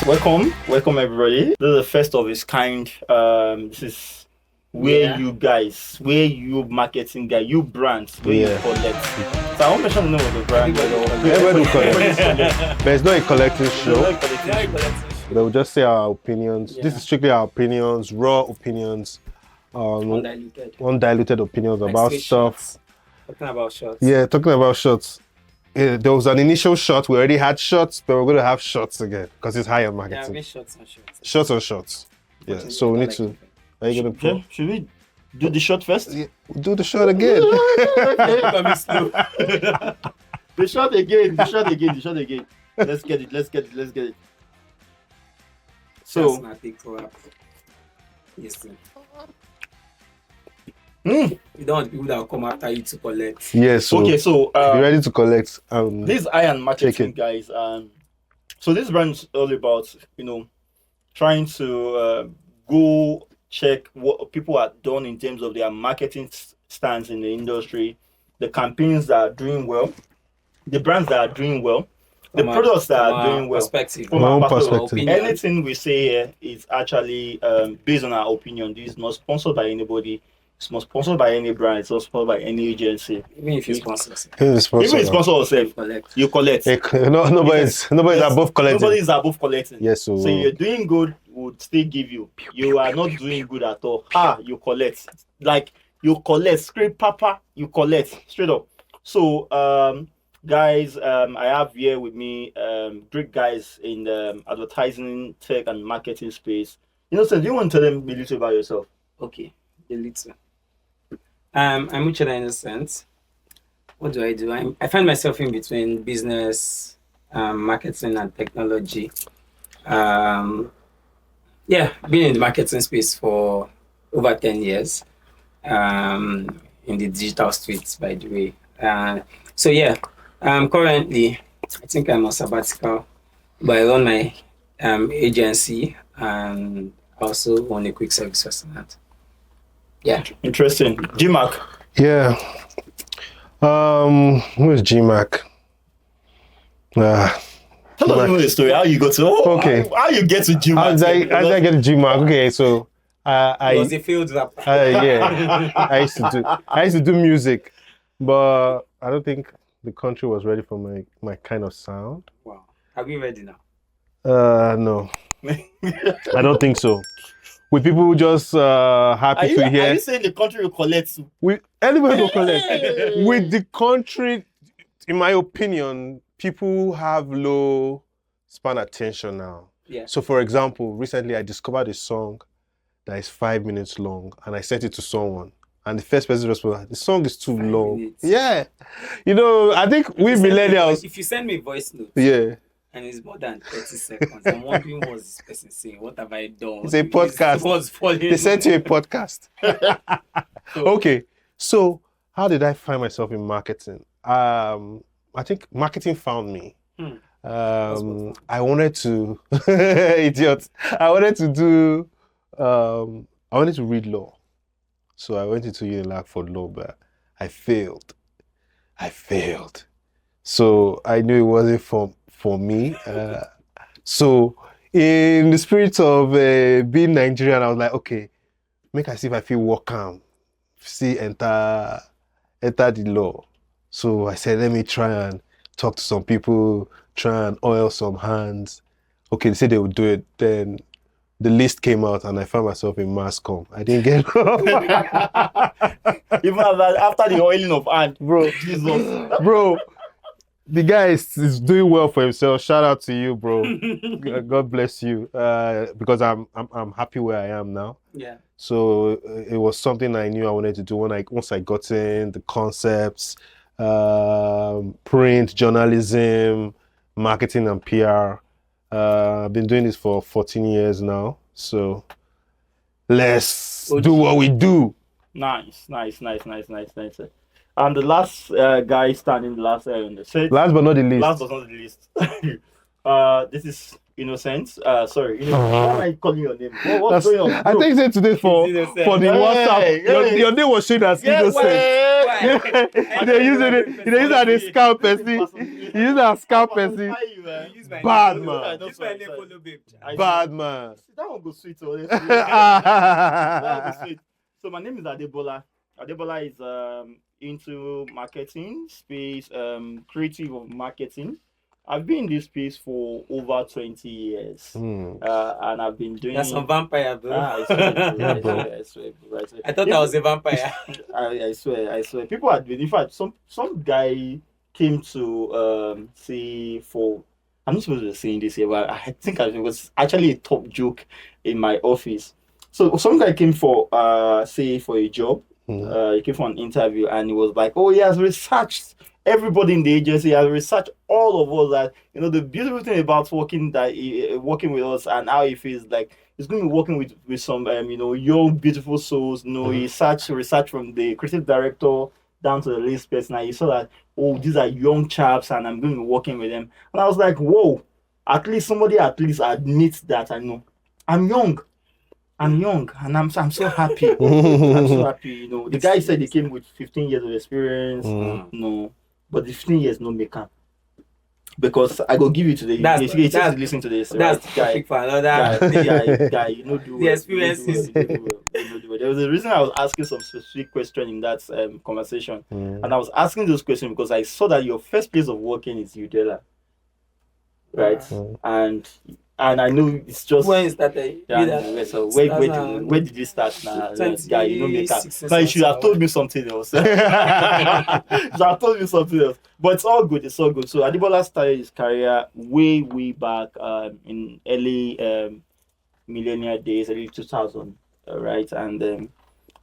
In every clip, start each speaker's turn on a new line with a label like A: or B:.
A: Welcome everybody. This is the first of its kind. This is where you marketing guy, you brands, where you collect. So I won't mention the name of the brand.
B: Everybody will collect. There's not a collecting show. They'll just say our opinions. This is strictly our opinions, raw opinions, undiluted opinions like about stuff.
C: Talking about shots.
B: Yeah, talking about shots. There was an initial shot. We already had shots, but we're going to have shots again because it's high on marketing.
C: Yeah, shots on shots.
B: Shots on shots. Yeah, so we need to. Are you going to?
A: Should we do the shot first?
B: Yeah, do the shot again.
A: The shot again. Let's get it. So.
C: That's not big crap. Yes, sir. You don't want people that will come after you to collect.
B: Yes. Yeah,
A: okay, so
B: be ready to collect.
A: This iron marketing guys. So this brand is all about trying to go check what people have done in terms of their marketing stance in the industry, the campaigns that are doing well, the brands that are doing well, the products that are doing well.
B: From our perspective.
A: Anything we say here is actually based on our opinion. This is not sponsored by anybody. It's not sponsored by any brand. It's not sponsored by any agency.
C: Even if you sponsor yourself.
A: Even if you sponsor yourself, you collect.
B: Nobody's above collecting.
A: Nobody's above collecting.
B: Yes,
A: so you're doing good, would still give you. You are not doing good at all. You collect. Like you collect. Scrape papa, you collect. Straight up. So guys, I have here with me great guys in the advertising, tech, and marketing space. So do you want to tell them a little about yourself?
C: Okay, a little. I'm Richard Innocent. What do? I find myself in between business, marketing, and technology. Been in the marketing space for over 10 years. In the digital streets, by the way. Currently, I think I'm on sabbatical, but I run my agency and also own a quick service restaurant. Yeah.
A: Interesting. GMAC.
B: Yeah. Who's GMAC?
A: Tell us the story. How you got to? How you get to GMAC?
B: How did I get to GMAC? Okay, so I
C: was a field rapper.
B: I used to do music, but I don't think the country was ready for my kind of sound.
C: Wow. Are we ready now?
B: No. I don't think so. With people just happy to hear.
A: Are you saying the country will collect?
B: Anybody will collect. With the country, in my opinion, people have low span attention now.
C: Yeah.
B: So, for example, recently I discovered a song that is 5 minutes long, and I sent it to someone. And the first person responded, the song is too long.
C: Minutes.
B: Yeah. I think we millennials.
C: If you send me a voice note.
B: Yeah.
C: And it's more than 30 seconds. I'm wondering what this person saying. What have I done?
B: It's a podcast. They sent you a podcast. Okay. So how did I find myself in marketing? I think marketing found me. I wanted to idiot. I wanted to read law. So I went into Unilag for law, but I failed. So I knew it wasn't for me. So in the spirit of being Nigerian, I was like, okay, make I see if I feel welcome. Enter the law. So I said, let me try and talk to some people, try and oil some hands. Okay, they said they would do it. Then the list came out and I found myself in mass comm. I didn't get
A: even after the oiling of hand,
B: bro.
A: Jesus.
B: Bro. The guy is doing well for himself. Shout out to you, bro. God bless you. Because I'm happy where I am now.
C: Yeah.
B: So it was something I knew I wanted to do once I got in the concepts, print, journalism, marketing, and PR. I've been doing this for 14 years now. So let's do what we do.
A: Nice. And the last guy standing last on the set.
B: Last but not the least.
A: Last but not the least. This is Innocent. Sorry. Why am I calling your name? What's going on?
B: I think today for the WhatsApp, your name was showing as Innocent. They use it. They use it as a scalp person. You use it as scalp person. Bad man.
C: Use my name follow babe.
B: Bad man.
A: That one go sweet, honestly. That one go sweet. So my name is Adebola. Adebola is into marketing space, creative of marketing. I've been in this space for over 20 years. And I've been doing...
C: That's some vampire, bro.
A: I swear, bro.
C: I thought I was a vampire.
A: I swear. People had been... In fact, some guy came to say for... I'm not supposed to be saying this here, but I think it was actually a top joke in my office. So some guy came for, say, for a job. He came for an interview and he was like, oh, he has researched everybody in the agency, has researched all of us that, you know, the beautiful thing about working with us and how he feels like he's going to be working with some, you know, young, beautiful souls. You know, he research from the creative director down to the least person. And he saw that, oh, these are young chaps and I'm going to be working with them. And I was like, whoa, at least somebody admits that I know I'm young. And I'm so happy. I'm so happy. You know, the guy said he came with 15 years of experience. No, but the 15 years no make up. Because I go give you today. That's listen to this.
C: That's
A: right?
C: Guy for another
A: guy. You know, do
C: the experiences.
A: There was a reason I was asking some specific question in that conversation, and I was asking those questions because I saw that your first place of working is Udela, right? And I know it's just
C: when you started.
A: So where did you start now? Guy, you know, make up. But you should have told me something else. You should have told me something else. But it's all good. So Adebola started his career way back in early millennial days, early 2000, right? And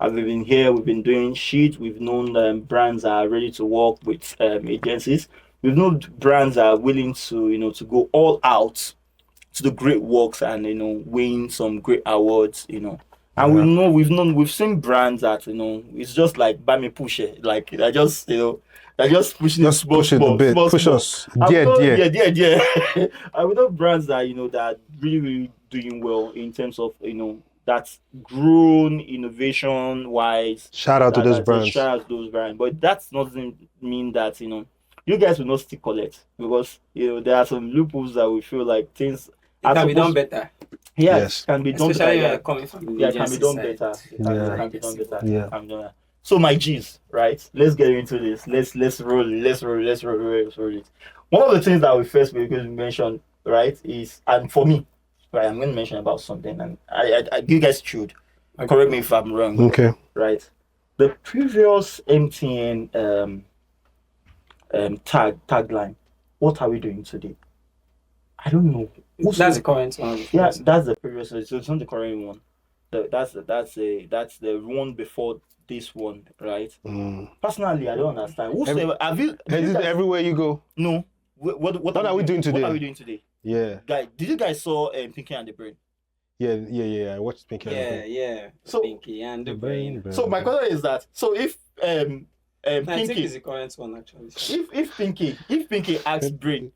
A: I've been here. We've been doing shit. We've known brands are ready to work with agencies. We've known brands are willing to, you know, to go all out to do great works and, you know, win some great awards, you know. And we've seen brands that, you know, it's just like buy me push it, like they're just, you know, they're just pushing
B: just push it a bit, push us, yeah.
A: And we know brands that, you know, that are really doing well in terms of, you know, that's grown innovation wise.
B: Shout out to those brands.
A: Shout out to those brands, but that doesn't mean that, you know, you guys will not still collect, because, you know, there are some loopholes that we feel like things
C: can be done better.
A: Yes, can be done
C: especially
A: better.
C: Coming from
A: the can be done better.
B: Can
A: be done better. So my G's, right? Let's get into this. Let's roll it. One of the things that we first because we mentioned, right, is, and for me, right, I'm going to mention about something, and I you guys should correct me if I'm wrong.
B: Okay.
A: Right. The previous MTN tagline. What are we doing today? I don't know.
C: That's the current one.
A: Yeah, that's the previous. So it's not the current one. That's the one before this one, right? Personally, I don't understand.
B: Is it everywhere you go?
A: No. What are we doing today? What are we doing today?
B: Yeah.
A: Guys, did you guys saw Pinky and the Brain?
B: Yeah. I watched Pinky and the Brain.
C: Yeah.
A: So
C: Pinky and the Brain.
A: So my question is that, so if
C: I think
A: Pinky
C: it's the current one actually.
A: If Pinky asks Brain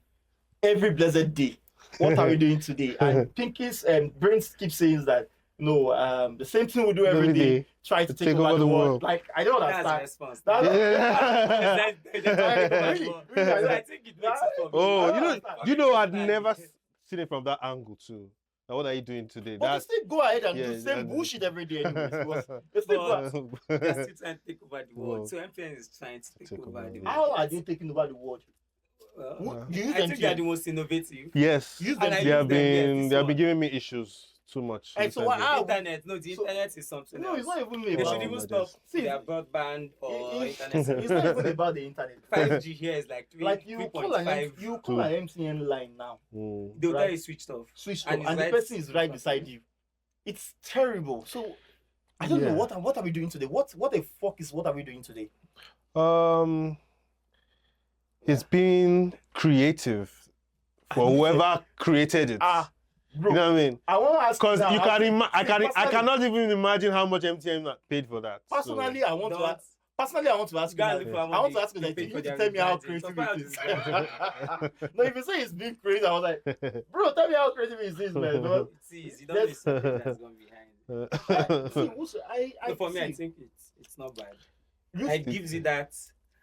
A: every blessed day, what are we doing today? And Pinky's Brain keeps saying that, no, the same thing we do every day, try to take over the world. Like, I don't understand.
C: That's the response.
A: I think it makes it for me.
B: Oh, you know, I'd never seen it from that angle too. Now, what are you doing today?
A: But they still go ahead and do the same bullshit every day anyways. They still
C: still trying to take over the world. So MTN is trying to take over the world.
A: How are they taking over the world?
C: I think they are the most innovative.
B: They have been giving me issues too much.
A: And so
C: internet is something else.
A: No, it's not even
C: They
A: about
C: should even stop their broadband or internet.
A: It's not even about the internet.
C: 5G here is like 3,
A: like you call an MTN line now.
C: They'll tell you switched off.
A: And the person is right beside you. It's terrible. So I don't know what are we doing today? What the fuck is what are we doing today?
B: It's been creative for whoever created it.
A: Bro,
B: you know what I mean?
A: I want to ask
B: because you can I cannot even imagine how much MTN paid for that.
A: Personally, I want to ask. Personally, I want to ask you. I want to ask you that you need to tell me how creative it is. No, if you say it's being creative, I was like, bro, tell me how creative it is, man. No,
C: it's easy. You don't need something that's gone behind.
A: For me, I think
C: it's not bad. It gives you that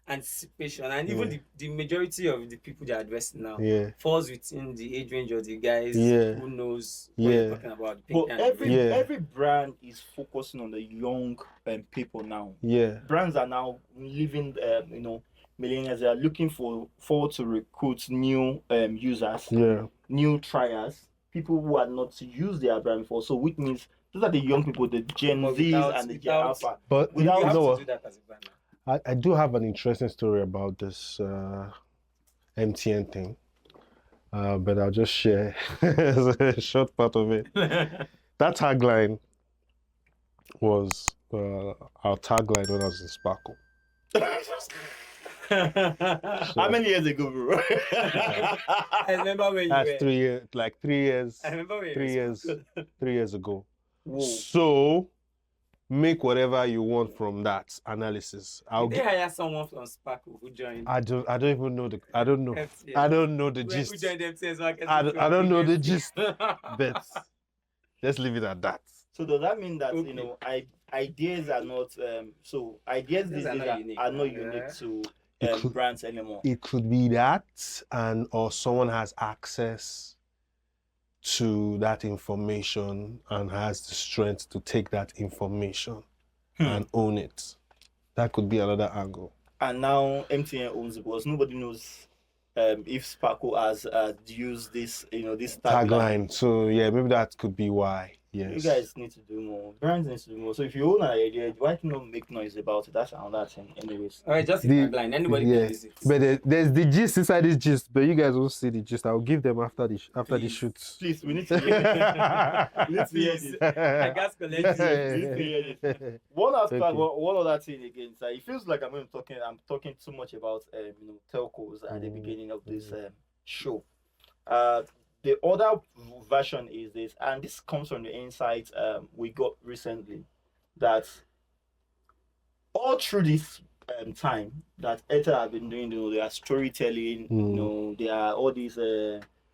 C: anticipation, and even the majority of the people they're addressing now falls within the age range of the guys who knows what you're talking about.
A: But every brand is focusing on the young people now. Brands are now living, millennials. They are looking forward to recruit new users, new triers, people who are not used their brand before. So which means those are the young people, the Gen Zs and the Gen Alpha.
B: But
C: you have to do that as a brand.
B: I do have an interesting story about this MTN thing, but I'll just share a short part of it. That tagline was our tagline when I was in Sparkle.
A: How many years ago, bro?
C: I remember when you
B: That's
C: were...
B: 3 years, like 3 years.
C: I remember when
B: 3 years ago.
A: Whoa.
B: So make whatever you want from that analysis.
C: Did they hire someone from Sparkle who joined?
B: I don't even know the. I don't know.
C: FTS.
B: I don't know the gist.
C: Who joined FTS marketing?
B: I don't know the gist. But let's leave it at that.
A: So does that mean that ideas are not ideas these days are not unique to brands anymore?
B: It could be that, or someone has access to that information and has the strength to take that information and own it. That could be another angle.
A: And now MTN owns it because nobody knows if Sparkle has used this, this
B: tagline. So yeah, maybe that could be why. Yes.
A: You guys need to do more. Brands need to do more. So if you own an idea, why not make noise about it? That's another thing. Anyways.
C: All right, just the tagline. Anybody can use it.
B: But there's the gist inside this gist, but you guys won't see the gist. I'll give them after the shoot.
A: Please, we need to hear it. We need to hear it.
C: I got
A: collected. One other thing again. So it feels like I'm talking too much about telcos at the beginning of this show. The other version is this, and this comes from the insights we got recently, that all through this time that Airtel have been doing, they are storytelling, they are all these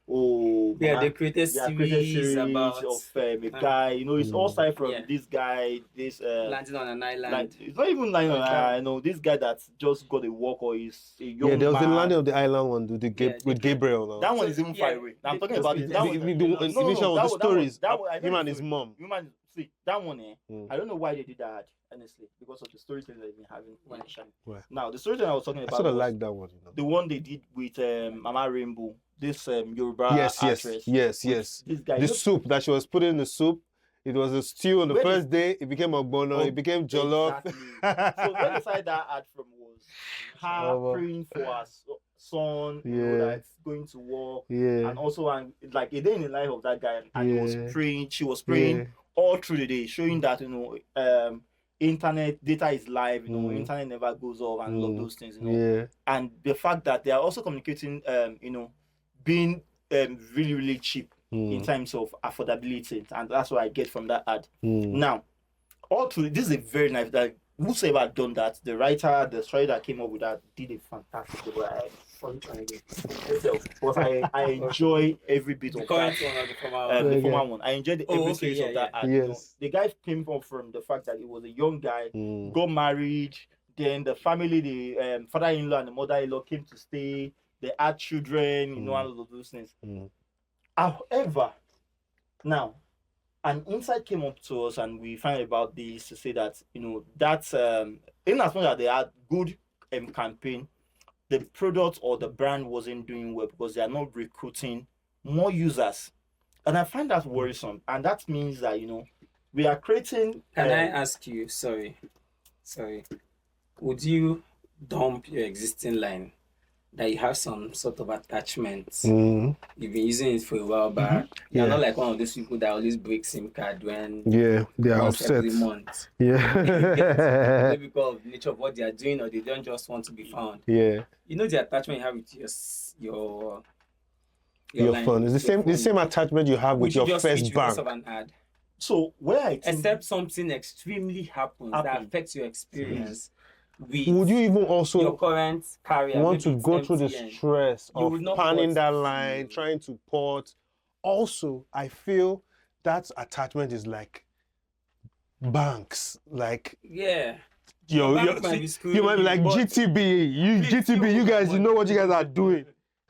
C: they created series about
A: of a guy, it's all started from this guy, this
C: landing on an island.
A: It's not even landing on an island. This guy that just got a walk or is a young man.
B: There was the landing of the island one with Gabriel. Now.
A: That one is even far away. I'm talking about it.
B: The initial of the stories. Him and his mom.
A: See that one, I don't know why they did that, honestly, because of the storytelling they've been having. Now, the storytelling I was talking about,
B: I sort of like that one.
A: The one they did with Mama Rainbow, this Yoruba actress.
B: Yes.
A: This guy,
B: the soup that she was putting in the soup. It was a stew on the first day. It became ogbono. It became jollof.
A: Exactly. So where the side that ad from was her praying for her son, that's going to work, and also like a day in the life of that guy, and he was praying. She was praying all through the day, showing that internet data is live. Internet never goes off, and all of those things. And the fact that they are also communicating, being really, really cheap in terms of affordability, and that's what I get from that ad. Now, all through this is a very nice. Like whosoever had done that, the writer, the story that came up with that did a fantastic job. I enjoy every bit of that. The former one. I enjoyed every series of that ad.
B: Yes.
A: The guy came up from the fact that he was a young guy, got married, then the family, the father-in-law and the mother-in-law came to stay. They had children, all of those things. However, now an insight came up to us, and we found about this to say that that's in as much as they had good campaign, the product or the brand wasn't doing well because they are not recruiting more users, and I find that worrisome. And that means that we are creating.
C: Can I ask you? Sorry, would you dump your existing line that you have some sort of attachment? You've been using it for a while back. You're not like one of those people that always break SIM card when
B: they are upset
C: every month. Maybe because of the nature of what they are doing, or they don't just want to be found. The attachment you have with your
B: phone is the same attachment you have with your first bank.
C: Of an ad?
A: So where I think,
C: except something extremely happens that affects your experience.
B: Would you even also
C: your current carrier
B: want to go through the stress of panning that line, trying to port? Also, I feel that attachment is like banks. Like Yo,
C: Bank might be screwing
B: you might be like
C: but
B: GTB. You
C: please
B: GTB,
C: don't
B: you
C: put
B: guys, you
C: money.
B: know what you guys are doing.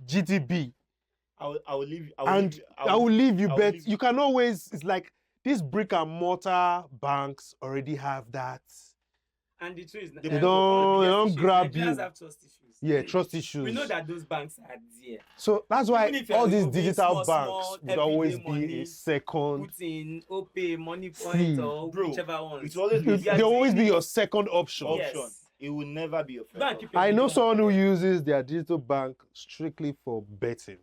B: GTB.
A: I will leave.
B: I will leave you,
A: I will
B: but
A: leave-
B: you can always. It's like these brick and mortar banks already have that.
C: And the truth is,
A: They
B: They
A: don't-
B: they don't grab
C: Nigerians
B: you.
C: have trust issues.
B: Yeah, trust issues.
C: We know that those banks are there.
B: So that's why
C: Even if you're
B: all these
C: removing
B: digital
C: small,
B: banks would always
C: everyday
B: be
C: money,
B: a second.
C: Put in OPay, Money
B: See,
C: Point, or
A: bro,
C: whichever one.
A: It will always be
C: Yeah,
B: They always
C: doing
B: be your
C: it.
B: second option.
C: Yes.
A: option. It will never be your first
C: Go and
A: option.
C: keep your
B: I know
C: money
B: someone who
C: there.
B: uses their digital bank strictly for betting.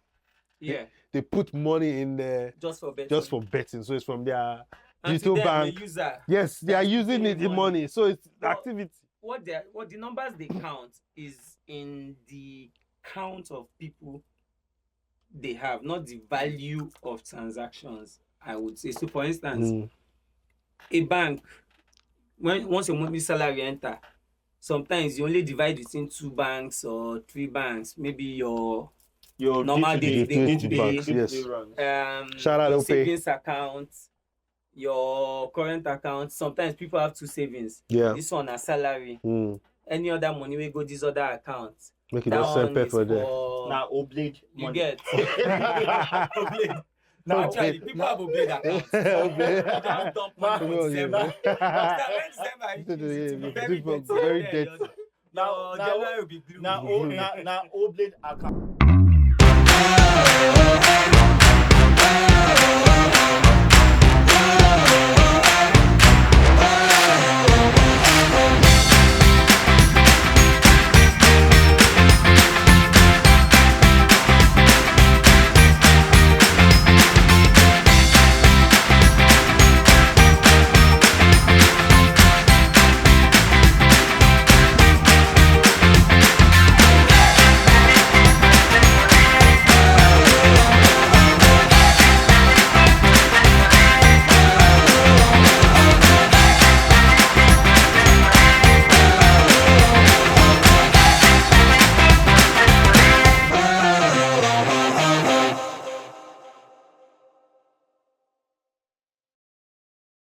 C: Yeah,
B: They put money in there
C: just for betting.
B: just for betting. So it's from their
C: And
B: digital
C: to them,
B: bank.
C: the user,
B: Yes, they are
C: that's
B: using
C: putting
B: it the
C: money.
B: money. So it's
C: Well,
B: activity.
C: what the numbers they count is in the count of people they have, not the value of transactions, I would say. So for instance,
B: Mm.
C: a bank, once your monthly salary enter, sometimes you only divide between 2 banks or 3 banks, maybe your normal
B: day-to-day
C: day
B: banks, yes. Shout out
C: your
B: Opay.
C: savings account, your current account. Sometimes people have 2 savings.
B: Yeah.
C: This one a salary.
B: Mm.
C: Any other money will go this other account.
B: Make it
C: That
B: just send
C: one is
B: paper there.
C: for
A: Now oblate
C: you
A: money.
C: get. Oblate. Now actually, people have oblate accounts.
B: Oblate.
C: Just dump money for December. When December hits, it will be very
B: People
C: dirty.
B: very
C: Yeah,
B: dirty.
C: your
A: Now-
C: January will be blue.
A: Now oblate account.